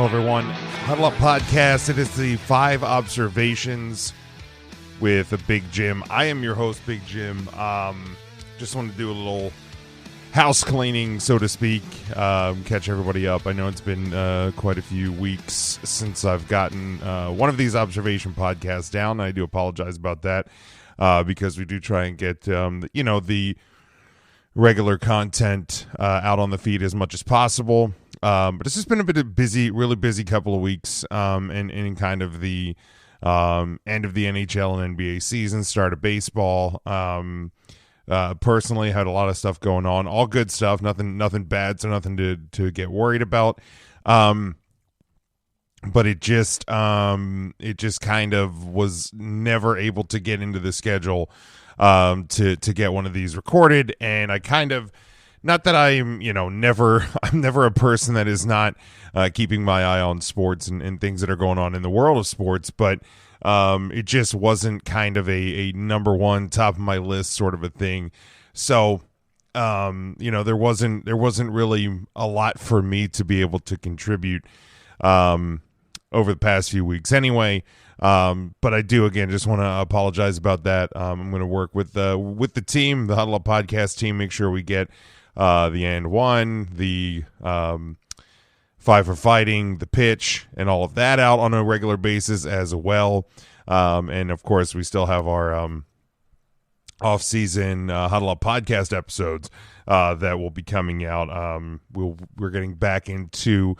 Hello, everyone. Huddle Up Podcast. It is the 5 Observations with Big Jim. I am your host, Big Jim. Just want to do a little house cleaning, so to speak, catch everybody up. I know it's been quite a few weeks since I've gotten one of these observation podcasts down. I do apologize about that because we do try and get, the regular content out on the feed as much as possible. But it's just been a bit of really busy couple of weeks in kind of the end of the NHL and NBA season, start of baseball. Personally, had a lot of stuff going on, all good stuff, nothing bad, so nothing to get worried about. But it just kind of was never able to get into the schedule to get one of these recorded, and I kind of, not that I'm never a person that is not keeping my eye on sports and things that are going on in the world of sports, but it just wasn't kind of a number one top of my list sort of a thing. So there wasn't really a lot for me to be able to contribute over the past few weeks anyway. But I do, again, just want to apologize about that. I'm going to work with the team, the Huddle Up Podcast team, make sure we get the and one, the 5 for Fighting, the pitch, and all of that out on a regular basis as well. And of course, we still have our off-season Huddle Up Podcast episodes that will be coming out. We're getting back into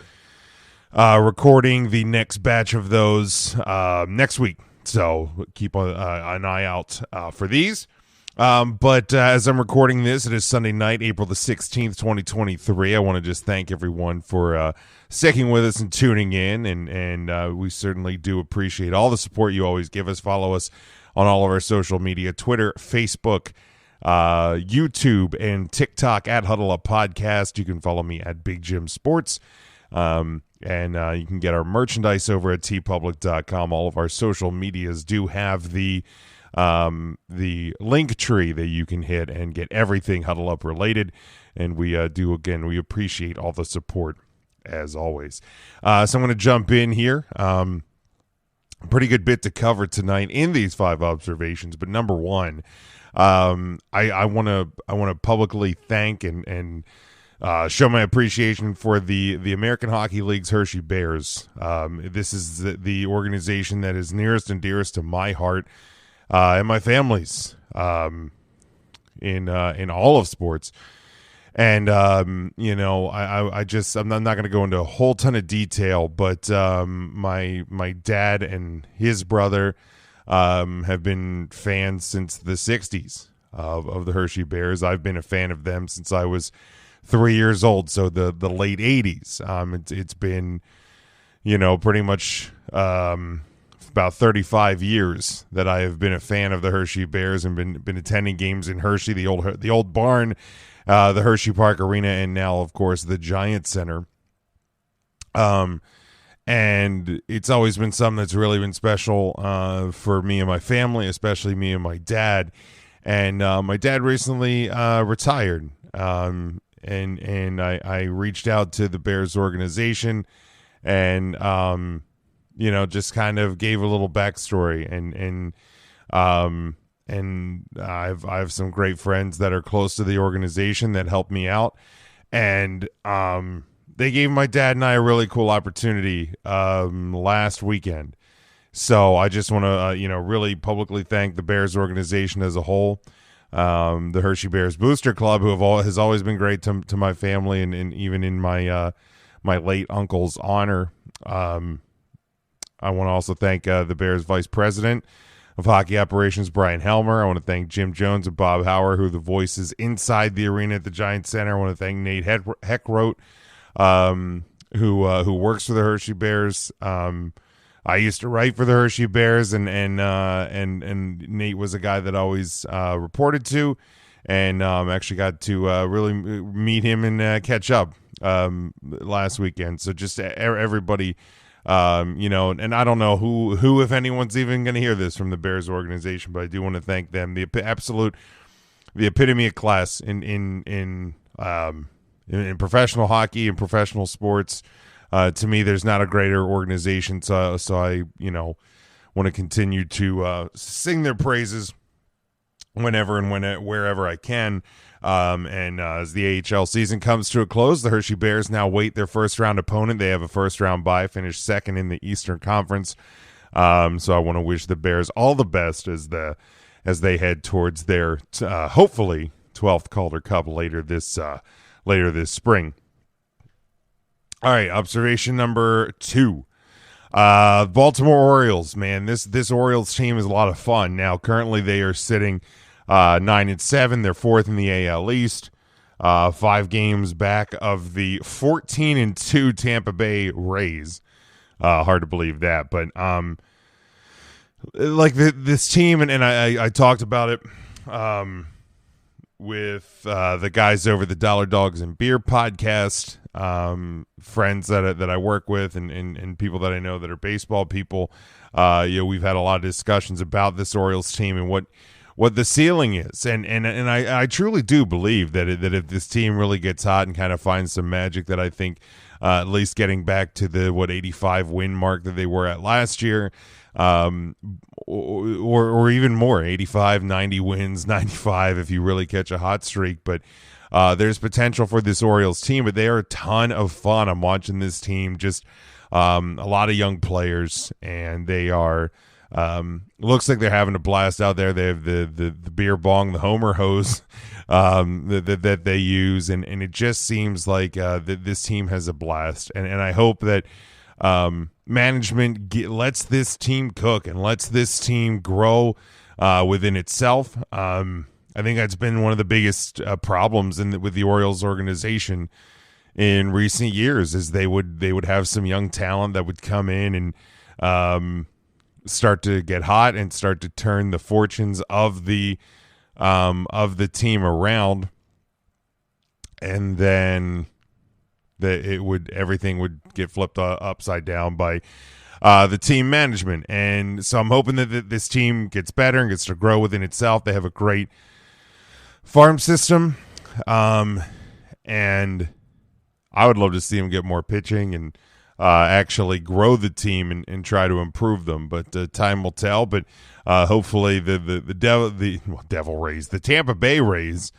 recording the next batch of those next week, so keep an eye out for these. But as I'm recording this, it is Sunday night, April the 16th, 2023. I want to just thank everyone for sticking with us and tuning in, and we certainly do appreciate all the support you always give us. Follow us on all of our social media, Twitter, Facebook, YouTube, and TikTok at Huddle Up Podcast. You can follow me at Big Jim Sports. And you can get our merchandise over at tpublic.com. All of our social medias do have the link tree that you can hit and get everything Huddle Up related. And we we appreciate all the support as always. So I'm going to jump in here. Pretty good bit to cover tonight in these 5 observations. But number one, I want to publicly thank and show my appreciation for the American Hockey League's Hershey Bears. This is the organization that is nearest and dearest to my heart and my family's in all of sports. And I'm not going to go into a whole ton of detail, but my dad and his brother have been fans since the 60s of the Hershey Bears. I've been a fan of them since I was 3 years old, so the late 80s. It's been, pretty much about 35 years that I have been a fan of the Hershey Bears and been attending games in Hershey, the old barn, the Hershey Park Arena, and now, of course, the Giant Center. And it's always been something that's really been special for me and my family, especially me and my dad. And my dad recently retired. And I reached out to the Bears organization and, just kind of gave a little backstory and I have some great friends that are close to the organization that helped me out. And, they gave my dad and I a really cool opportunity, last weekend. So I just want to, really publicly thank the Bears organization as a whole. The Hershey Bears Booster Club, who has always been great to my family and even in my my late uncle's honor. I want to also thank the Bears Vice President of Hockey Operations, Brian Helmer. I want to thank Jim Jones and Bob Hauer, who are the voices inside the arena at the Giant Center. I want to thank Nate Heckroth, who works for the Hershey Bears. I used to write for the Hershey Bears, and Nate was a guy that I always reported to, and actually got to really meet him and catch up last weekend. So just everybody, and I don't know who if anyone's even going to hear this from the Bears organization, but I do want to thank them. The epitome of class in professional hockey and professional sports. To me, there's not a greater organization, so I want to continue to sing their praises whenever and wherever I can. And as the AHL season comes to a close, the Hershey Bears now wait their first round opponent. They have a first round bye, finished second in the Eastern Conference. So I want to wish the Bears all the best as they head towards their hopefully 12th Calder Cup later this spring. All right, observation number 2. Baltimore Orioles, man, this Orioles team is a lot of fun. Now, currently they are sitting 9-7. They're 4th in the AL East, 5 games back of the 14-2 Tampa Bay Rays. Hard to believe that, but this team, and I talked about it with the guys over the Dollar Dogs and Beer podcast, friends that I work with, and people that I know that are baseball people. We've had a lot of discussions about this Orioles team and what the ceiling is, and I truly do believe that if this team really gets hot and kind of finds some magic, that I think at least getting back to the 85 win mark that they were at last year, or even more, 85, 90 wins, 95 if you really catch a hot streak. But there's potential for this Orioles team, but they are a ton of fun. I'm watching this team, just a lot of young players, and they are looks like they're having a blast out there. They have the beer bong, the Homer hose that they use, and it just seems like this team has a blast, and I hope that management lets this team cook and lets this team grow within itself. I think that's been one of the biggest problems with the Orioles organization in recent years, is they would have some young talent that would come in and start to get hot and start to turn the fortunes of the team around, and then everything would get flipped upside down by the team management. And so I'm hoping that this team gets better and gets to grow within itself. They have a great farm system, and I would love to see them get more pitching and actually grow the team and try to improve them. But time will tell. But hopefully the Devil Rays, the Tampa Bay Rays,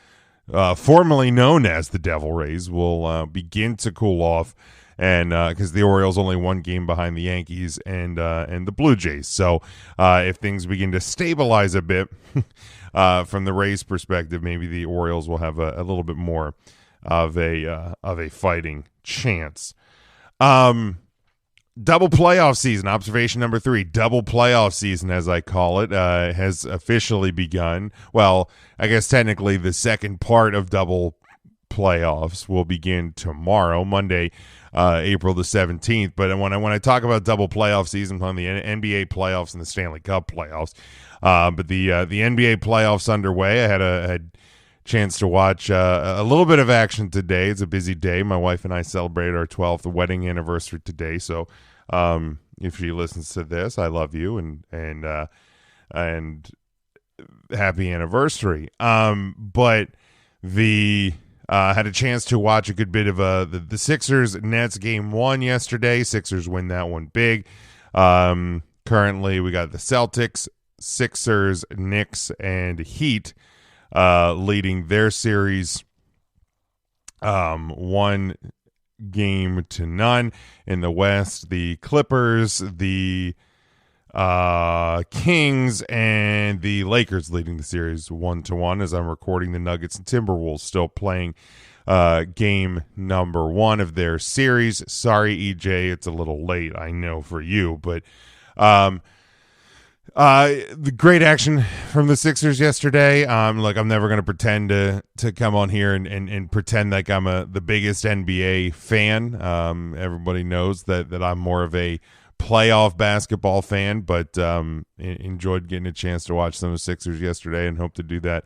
formerly known as the Devil Rays, will begin to cool off, and because the Orioles only one game behind the Yankees and the Blue Jays. So if things begin to stabilize a bit from the Rays' perspective, maybe the Orioles will have a little bit more of a fighting chance. Double playoff season, observation number 3, double playoff season, as I call it, has officially begun. Well, I guess technically the second part of double playoffs will begin tomorrow, Monday, April the 17th. But when I talk about double playoff season, I'm on the NBA playoffs and the Stanley Cup playoffs. But the NBA playoffs underway. I had a chance to watch a little bit of action today. It's a busy day. My wife and I celebrated our 12th wedding anniversary today. So if she listens to this, I love you and happy anniversary. But had a chance to watch a good bit of the Sixers Nets game 1 yesterday. Sixers win that one big. Currently, we got the Celtics, Sixers, Knicks, and Heat leading their series 1-0. In the West, the Clippers, the Kings, and the Lakers leading the series 1-1. As I'm recording, the Nuggets and Timberwolves still playing game number 1 of their series. Sorry, EJ, it's a little late, I know, for you, but the great action from the Sixers yesterday. Look, I'm never going to pretend to come on here and pretend like I'm the biggest NBA fan. Everybody knows that I'm more of a playoff basketball fan, but enjoyed getting a chance to watch some of the Sixers yesterday and hope to do that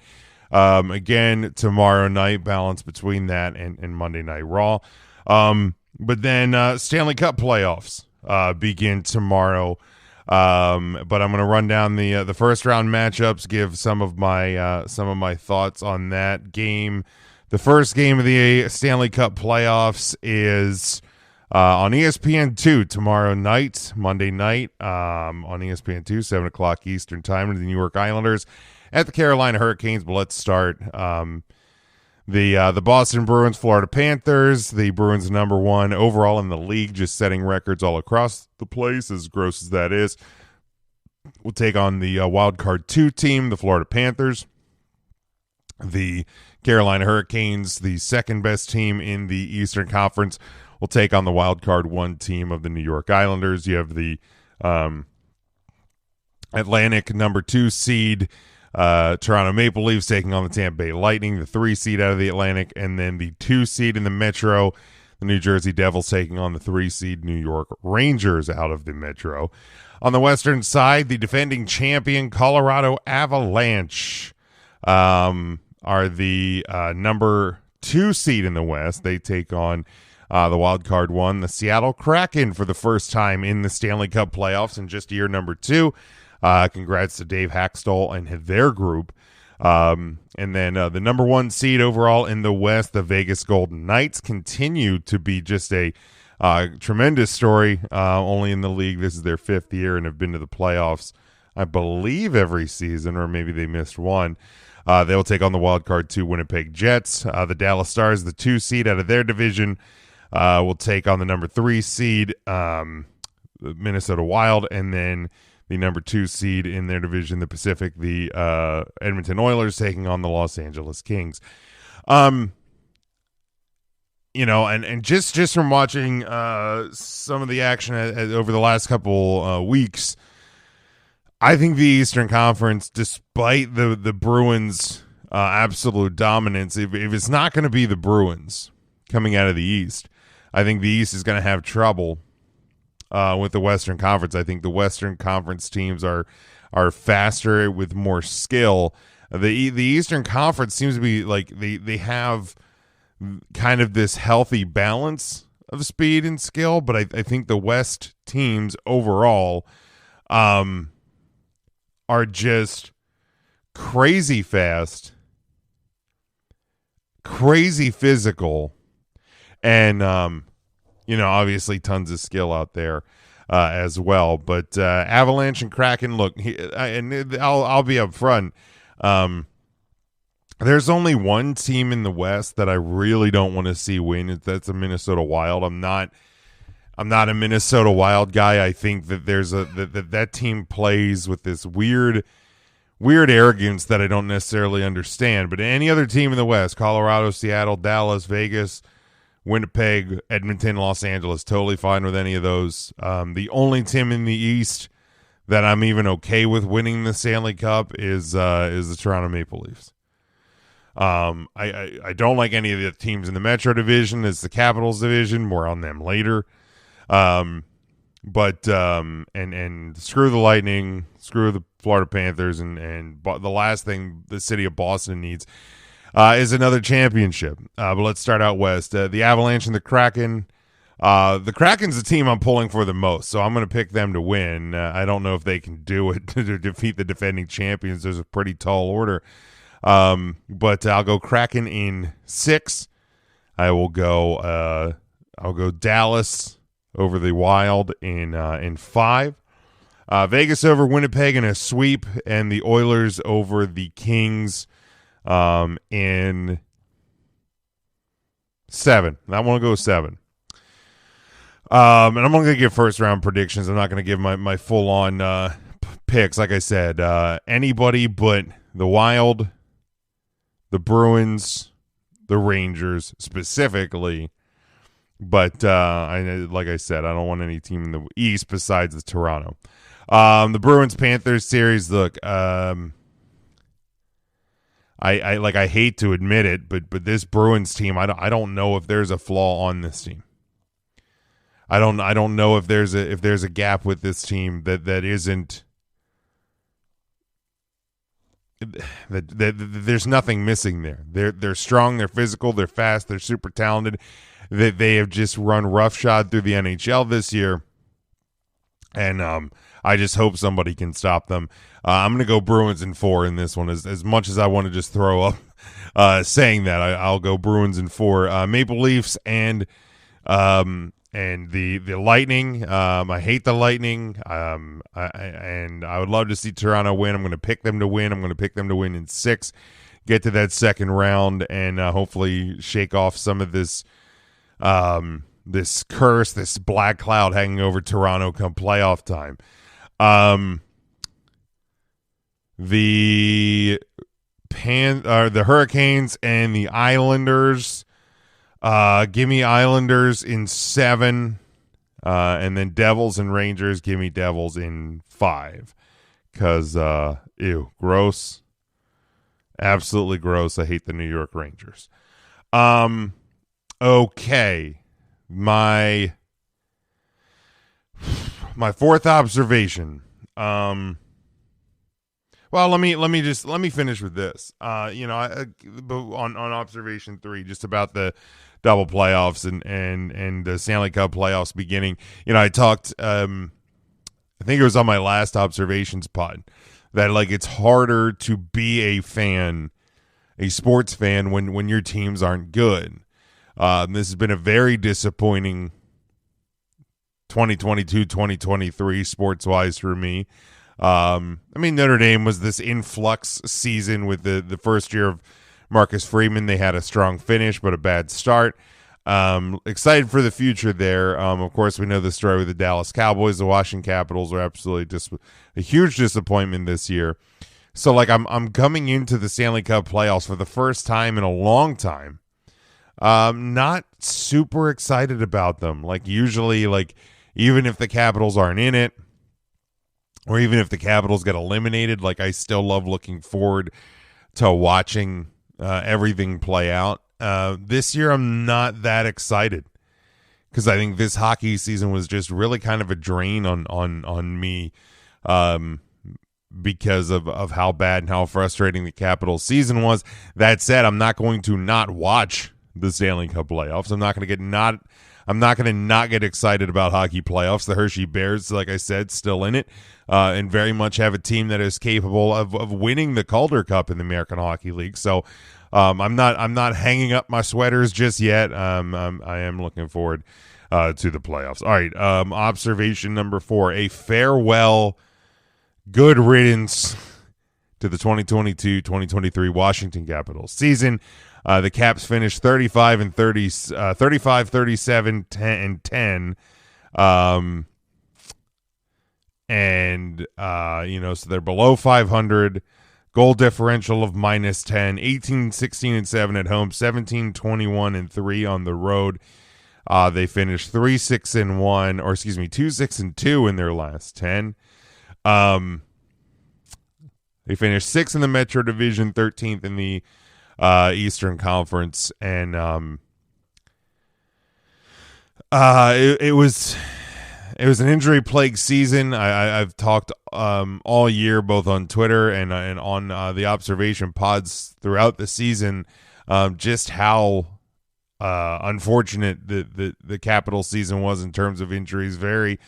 again tomorrow night, balance between that and Monday Night Raw. But then Stanley Cup playoffs begin tomorrow. But I'm going to run down the first round matchups, give some of my thoughts on that game. The first game of the Stanley Cup playoffs is On ESPN2 tomorrow night, Monday night, on ESPN2, 7 o'clock Eastern Time, the New York Islanders at the Carolina Hurricanes. But let's start. The Boston Bruins, Florida Panthers. The Bruins number one overall in the league, just setting records all across the place, as gross as that is. We'll take on the wild card 2 team, the Florida Panthers. The Carolina Hurricanes, the second best team in the Eastern Conference, will take on the wild card 1 team of the New York Islanders. You have the Atlantic number 2 seed Toronto Maple Leafs taking on the Tampa Bay Lightning, the 3 seed out of the Atlantic, and then the 2 seed in the Metro, the New Jersey Devils taking on the 3 seed New York Rangers out of the Metro. On the Western side, the defending champion Colorado Avalanche are the number 2 seed in the West. They take on the wild card 1, the Seattle Kraken, for the first time in the Stanley Cup playoffs in just year number 2. Congrats to Dave Haxtell and their group. And then the number 1 seed overall in the West, the Vegas Golden Knights, continue to be just a tremendous story. Only in the league, this is their 5th year, and have been to the playoffs, I believe, every season, or maybe they missed one. They will take on the wild card 2 Winnipeg Jets. The Dallas Stars, the 2 seed out of their division, will take on the number 3 seed the Minnesota Wild, and then the number 2 seed in their division, the Pacific, the Edmonton Oilers, taking on the Los Angeles Kings. And just from watching some of the action over the last couple weeks, I think the Eastern Conference, despite the Bruins' absolute dominance, if it's not going to be the Bruins coming out of the East, I think the East is going to have trouble with the Western Conference. I think the Western Conference teams are faster with more skill. The Eastern Conference seems to be like they have kind of this healthy balance of speed and skill, but I think the West teams overall are just crazy fast, crazy physical, and obviously tons of skill out there as well. But Avalanche and Kraken, look, I'll be up front. There's only one team in the West that I really don't want to see win. That's the Minnesota Wild. I'm not a Minnesota Wild guy. I think that there's that team plays with this weird arrogance that I don't necessarily understand. But any other team in the West, Colorado, Seattle, Dallas, Vegas, Winnipeg, Edmonton, Los Angeles, totally fine with any of those. The only team in the East that I'm even okay with winning the Stanley Cup is the Toronto Maple Leafs. I don't like any of the teams in the Metro Division. It's the Capitals Division. More on them later. And screw the Lightning, screw the Florida Panthers, and the last thing the city of Boston needs is another championship. But let's start out west. The Avalanche and the Kraken. The Kraken's the team I'm pulling for the most, so I'm going to pick them to win. I don't know if they can do it to defeat the defending champions. There's a pretty tall order. But I'll go Kraken in 6. I'll go Dallas over the Wild in 5. Vegas over Winnipeg in a sweep, and the Oilers over the Kings in 7. I want to go 7. And I'm going to give first round predictions. I'm not going to give my full on picks. Like I said, anybody but the Wild, the Bruins, the Rangers specifically. But like I said, I don't want any team in the East besides the Toronto. The Bruins-Panthers series, look, I hate to admit it, but this Bruins team, I don't know if there's a flaw on this team. I don't know if there's a gap with this team that isn't that there's nothing missing there. They're strong, they're physical, they're fast, they're super talented. They have just run roughshod through the NHL this year, and I just hope somebody can stop them. I'm going to go Bruins in 4 in this one. As much as I want to just throw up saying that, I'll go Bruins in 4. Maple Leafs and and the Lightning. I hate the Lightning. And I would love to see Toronto win. I'm going to pick them to win. I'm going to pick them to win in 6, get to that second round, and hopefully shake off some of this this curse, this black cloud hanging over Toronto come playoff time. The Hurricanes and the Islanders. Give me Islanders in 7, and then Devils and Rangers. Give me Devils in 5, because ew, gross, absolutely gross. I hate the New York Rangers. Okay, my fourth observation. Well, let me finish with this. On observation 3, just about the double playoffs and the Stanley Cup playoffs beginning. I talked. I think it was on my last observations pod that it's harder to be a sports fan when your teams aren't good. This has been a very disappointing 2022-2023 sports-wise for me. Notre Dame was this influx season with the first year of Marcus Freeman. They had a strong finish, but a bad start. Excited for the future there. Of course, we know the story with the Dallas Cowboys. The Washington Capitals are absolutely just a huge disappointment this year. So, I'm coming into the Stanley Cup playoffs for the first time in a long time. Not super excited about them. Usually, even if the Capitals aren't in it, or even if the Capitals get eliminated, I still love looking forward to watching everything play out. This year, I'm not that excited because I think this hockey season was just really kind of a drain on me because of how bad and how frustrating the Capitals season was. That said, I'm not going to not watch the Stanley Cup playoffs. I'm not going to not get excited about hockey playoffs. The Hershey Bears, like I said, still in it, and very much have a team that is capable of winning the Calder Cup in the American Hockey League. So I'm not hanging up my sweaters just yet. I am looking forward to the playoffs. All right, observation number 4: a farewell, good riddance to the 2022-2023 Washington Capitals season. The Caps finished 35, 37, 10, and 10. So they're below 500. Goal differential of -10, 18, 16, and 7 at home, 17, 21, and 3 on the road. They finished 3, 6, and 1, 2, 6, and 2 in their last 10. They finished 6th in the Metro Division, 13th in the Eastern Conference, and it was an injury-plagued season. I've talked all year, both on Twitter and on the observation pods throughout the season, just how unfortunate the Capital season was in terms of injuries. Very,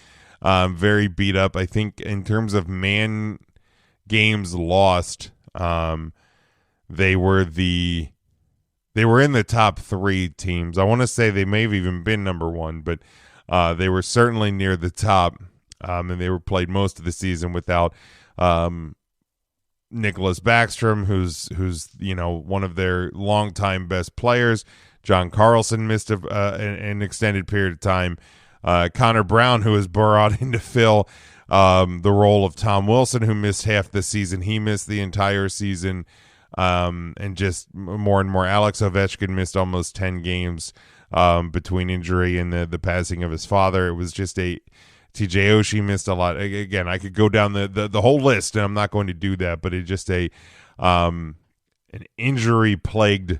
very beat up. I think in terms of man games lost, they were in the top 3 teams. I want to say they may have even been number 1, but they were certainly near the top, and they were played most of the season without Nicholas Backstrom, who's one of their longtime best players. John Carlson missed an extended period of time. Connor Brown, who was brought in to fill the role of Tom Wilson, who missed half the season. He missed the entire season. And just more and more. Alex Ovechkin missed almost 10 games between injury and the passing of his father. It was just TJ Oshie missed a lot. Again, I could go down the whole list, and I'm not going to do that, but it's just an injury-plagued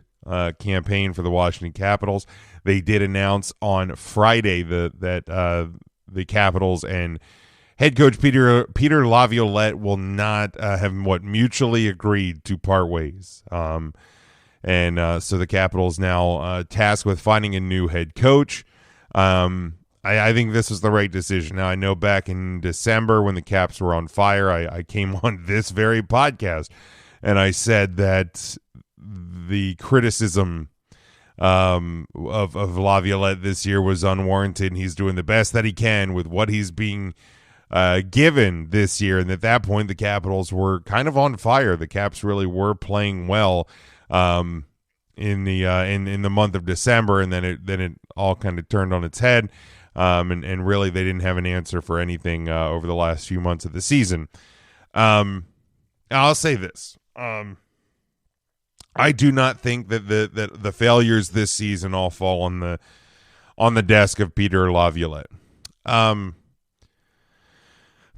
campaign for the Washington Capitals. They did announce on Friday that the Capitals and head coach Peter Laviolette will not have mutually agreed to part ways. So the Capitals now tasked with finding a new head coach. I think this was the right decision. Now, I know back in December when the Caps were on fire, I came on this very podcast and I said that the criticism of Laviolette this year was unwarranted, and he's doing the best that he can with what he's being given this year. And at that point, the Capitals were kind of on fire. The Caps really were playing well in the month of December, and then it all kind of turned on its head. And really they didn't have an answer for anything over the last few months of the season. I'll say this. I do not think that the failures this season all fall on the desk of Peter Laviolette.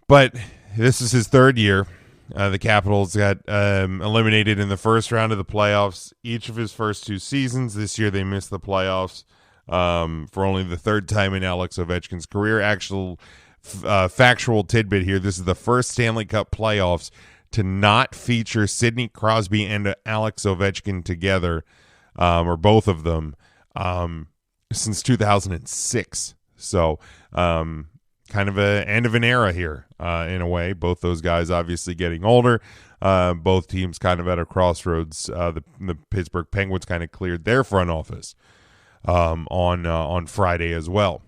But this is his third year. The Capitals got eliminated in the first round of the playoffs each of his first two seasons. This year they missed the playoffs for only the third time in Alex Ovechkin's career. Actual factual tidbit here: this is the first Stanley Cup playoffs to not feature Sidney Crosby and Alex Ovechkin together, or both of them, since 2006. So kind of a end of an era here in a way. Both those guys obviously getting older. Both teams kind of at a crossroads. The Pittsburgh Penguins kind of cleared their front office on Friday as well.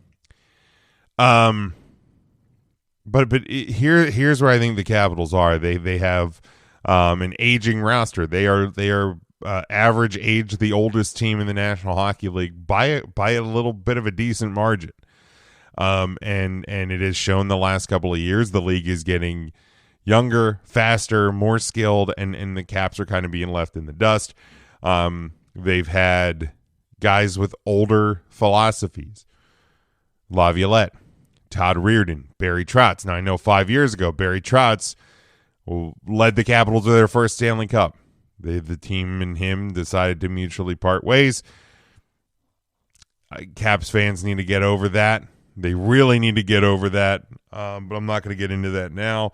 Here's where I think the Capitals are. They have an aging roster. They are average age the oldest team in the National Hockey League by a little bit of a decent margin. And it has shown the last couple of years the league is getting younger, faster, more skilled, and the Caps are kind of being left in the dust. They've had guys with older philosophies. Laviolette, Todd Reirden, Barry Trotz. Now, I know 5 years ago, Barry Trotz led the Capitals to their first Stanley Cup. The team and him decided to mutually part ways. Caps fans need to get over that. They really need to get over that, but I'm not going to get into that now.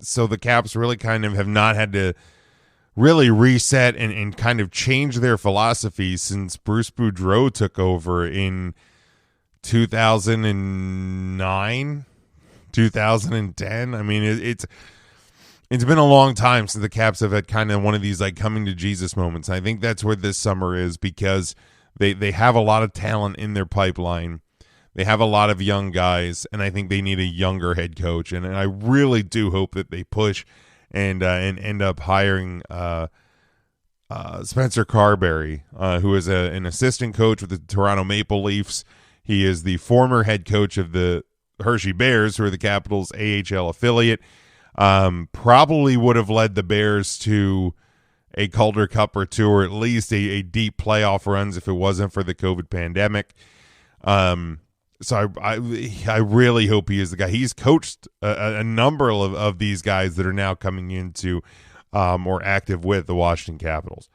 So the Caps really kind of have not had to really reset and kind of change their philosophy since Bruce Boudreau took over in 2009, 2010. I mean, it's been a long time since the Caps have had kind of one of these like coming to Jesus moments. I think that's where this summer is, because they have a lot of talent in their pipeline. They have a lot of young guys, and I think they need a younger head coach. And I really do hope that they push and end up hiring Spencer Carberry, who is an assistant coach with the Toronto Maple Leafs. He is the former head coach of the Hershey Bears, who are the Capitals' AHL affiliate. Probably would have led the Bears to a Calder Cup or two, or at least a deep playoff runs if it wasn't for the COVID pandemic. So I really hope he is the guy. He's coached a number of these guys that are now coming into or active with the Washington Capitals.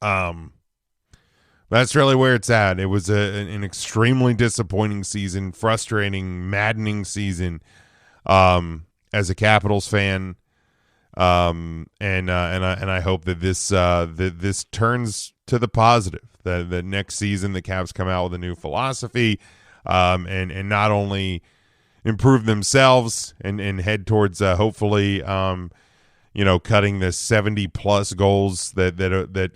That's really where it's at. It was an extremely disappointing season, frustrating, maddening season as a Capitals fan. And I hope that this turns to the positive. That next season the Caps come out with a new philosophy, and not only improve themselves and head towards hopefully cutting the 70+ goals that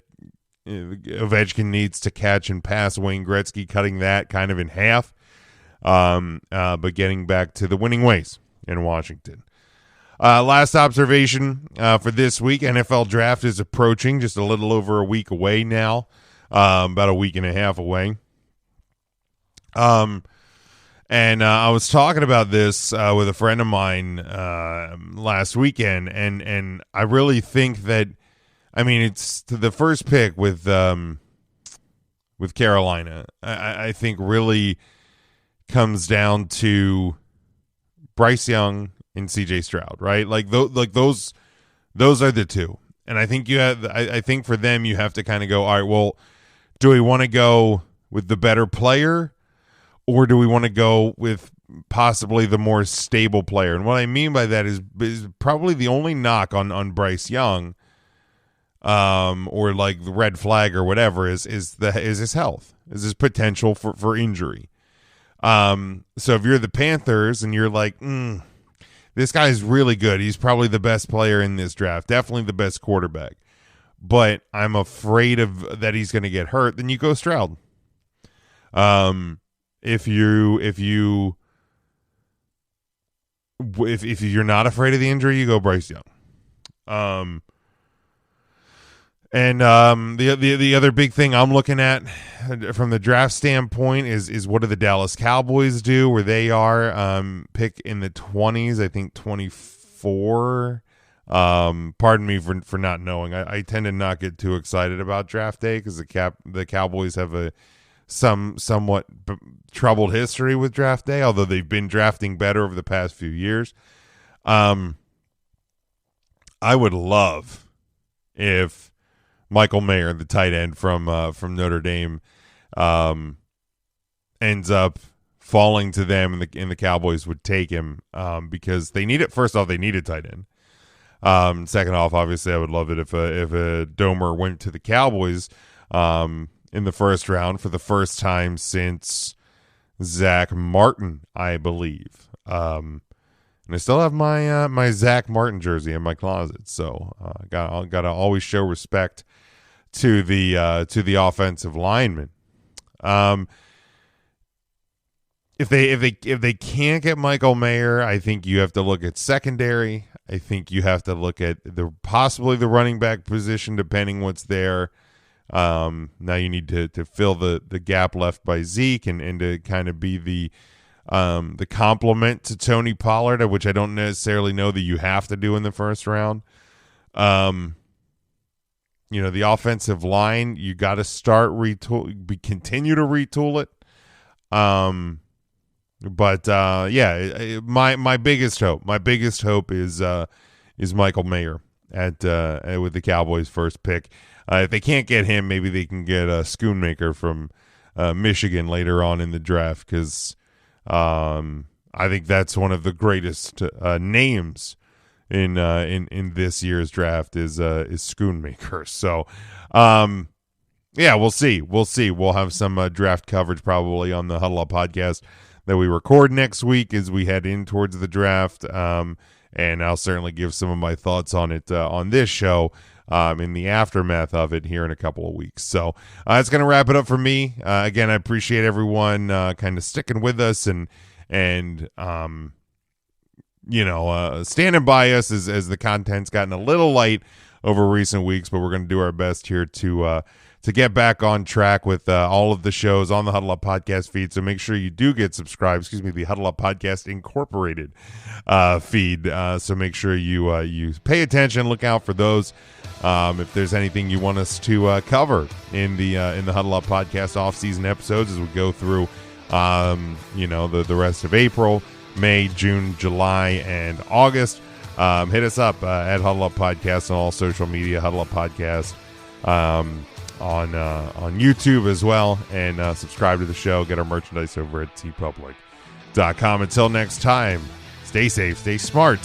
Ovechkin needs to catch and pass Wayne Gretzky, cutting that kind of in half, but getting back to the winning ways in Washington. Last observation for this week: NFL draft is approaching, just a little over a week away now, about a week and a half away. And I was talking about this with a friend of mine last weekend, and I really think that, I mean, it's the first pick with Carolina. I think really comes down to Bryce Young and CJ Stroud, right? Like those are the two. And I think I think for them you have to kind of go, all right, well, do we want to go with the better player, or do we want to go with possibly the more stable player? And what I mean by that is probably the only knock on Bryce Young, or like the red flag or whatever is his health, is his potential for injury. So if you're the Panthers and you're like, this guy's really good. He's probably the best player in this draft, definitely the best quarterback. But I'm afraid of that he's going to get hurt. Then you go Stroud. If you're not afraid of the injury, you go Bryce Young. The other big thing I'm looking at from the draft standpoint is what do the Dallas Cowboys do where they are pick in the 20s, I think 24. Pardon me for not knowing. I tend to not get too excited about draft day because the Cowboys have a somewhat troubled history with draft day, although they've been drafting better over the past few years. I would love if Michael Mayer, the tight end from Notre Dame, ends up falling to them, and the Cowboys would take him because they need it. First off, they need a tight end. Second off, obviously, I would love it if a Domer went to the Cowboys in the first round for the first time since Zach Martin, I believe. And I still have my Zach Martin jersey in my closet, so gotta always show respect to the offensive linemen. If they can't get Michael Mayer, I think you have to look at secondary. I think you have to look at possibly the running back position, depending what's there. Now you need to fill the gap left by Zeke and to kind of be the complement to Tony Pollard, which I don't necessarily know that you have to do in the first round. The offensive line, you got to start continue to retool it. My biggest hope is Michael Mayer with the Cowboys' first pick. If they can't get him, maybe they can get a Schoonmaker from Michigan later on in the draft, because I think that's one of the greatest names in this year's draft is Schoonmaker. So we'll see. We'll have some draft coverage probably on the Huddle Up podcast that we record next week as we head in towards the draft. And I'll certainly give some of my thoughts on it on this show in the aftermath of it here in a couple of weeks. So it's going to wrap it up for me. Again, I appreciate everyone kind of sticking with us and standing by us as the content's gotten a little light over recent weeks, but we're going to do our best here to get back on track with all of the shows on the Huddle Up podcast feed. So make sure you do get subscribed. The Huddle Up Podcast Incorporated feed. So make sure you pay attention, look out for those. If there's anything you want us to cover in the Huddle Up Podcast off-season episodes as we go through the rest of April, May, June, July, and August, hit us up at Huddle Up Podcast on all social media, Huddle Up Podcast on YouTube as well, and subscribe to the show. Get our merchandise over at tpublic.com. Until next time, stay safe, stay smart,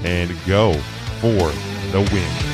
and go for the win.